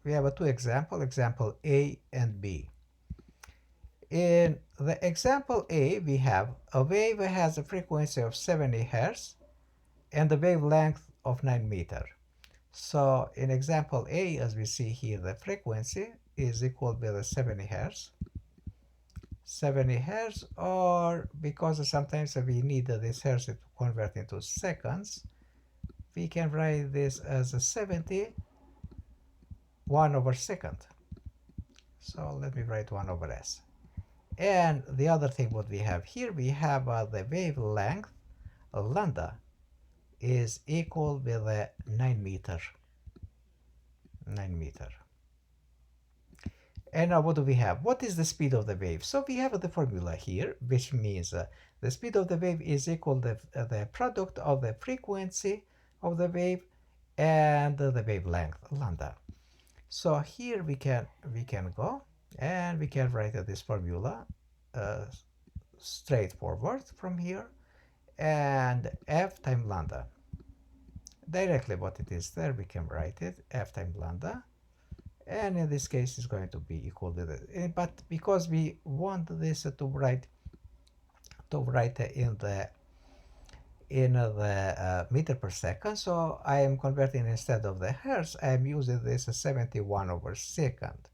we have two examples, example A and B. In the example A, we have a wave has a frequency of 70 Hz and the wavelength of 9 meter. So in example A, as we see here, the frequency is equal to the 70 Hz. 70 Hz, or because sometimes we need this Hz to convert into seconds, we can write this as a 70 1 over second. So let me write 1 over s. And the other thing what we have here, we have the wavelength lambda is equal with 9 meter. 9 meter. And now what do we have? What is the speed of the wave? So we have the formula here, which means the speed of the wave is equal to the product of the frequency of the wave and the wavelength lambda. So here we can go and we can write this formula straightforward from here, and f times lambda. Directly what it is there, we can write it f times lambda, and in this case is going to be equal to this. But because we want this to write in the meter per second, so I am converting instead of the hertz, I am using this 71 over seconds,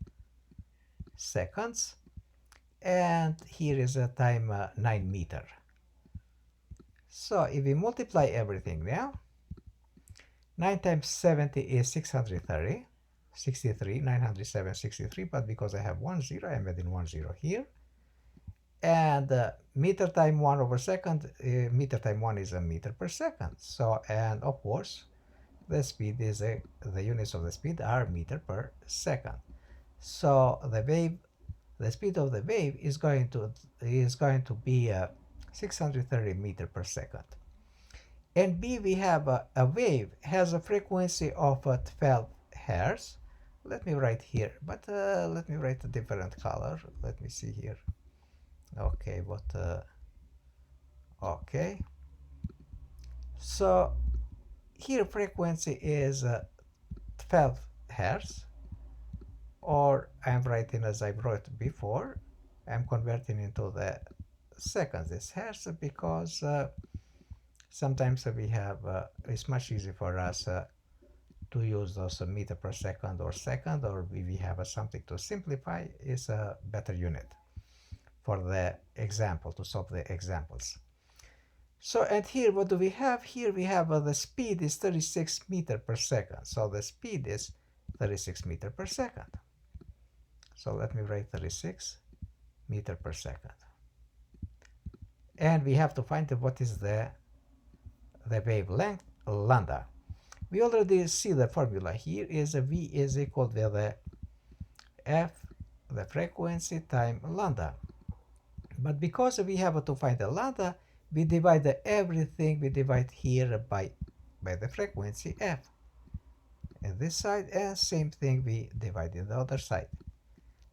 and here is a time 9 meter. So if we multiply everything now, 9 times 70 is 630, 63, 907, 63, but because I have 1 0, I'm adding 1 0 here. And meter time 1 over second, meter time 1 is a meter per second. So, and of course, the speed is the units of the speed are meter per second. So the speed of the wave is going to be 630 meter per second. And B, we have a wave has a frequency of 12 hertz. Let me write here, but let me write a different color. Let me see here. Okay, okay. So here frequency is 12 hertz, or I'm writing as I wrote before. I'm converting into the seconds this hertz because sometimes we have it's much easier for us to use those meter per second, or we have something to simplify, is a better unit for the example, to solve the examples. So, and here what do we have? Here we have the speed is 36 meter per second. So the speed is 36 meter per second. So let me write 36 meter per second. And we have to find what is the wavelength lambda. We already see the formula here is V is equal to the f, the frequency, time lambda. But because we have to find the lambda, we divide everything, we divide here by the frequency f in this side, and same thing we divide in the other side.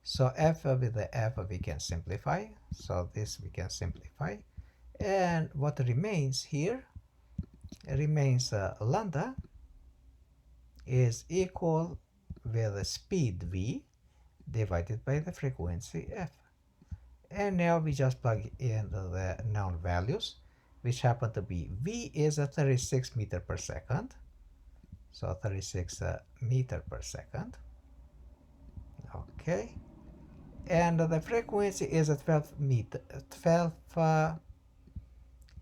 So f with the f we can simplify, so this we can simplify, and what remains here remains lambda is equal with the speed v divided by the frequency f. And now we just plug in the known values, which happen to be v is 36 meter per second, so 36 meter per second. Okay, and the frequency is 12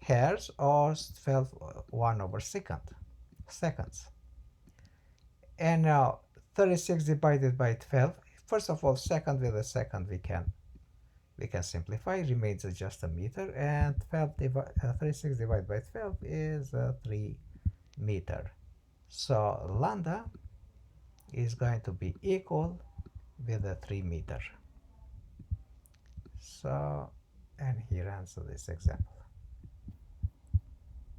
hertz, or 12 1 over seconds. And now 36 divided by 12. First of all, second with a second we can simplify, remains just a meter, and 36 divided by 12 is 3 meter. So lambda is going to be equal with 3 meter. So, and here answer this example.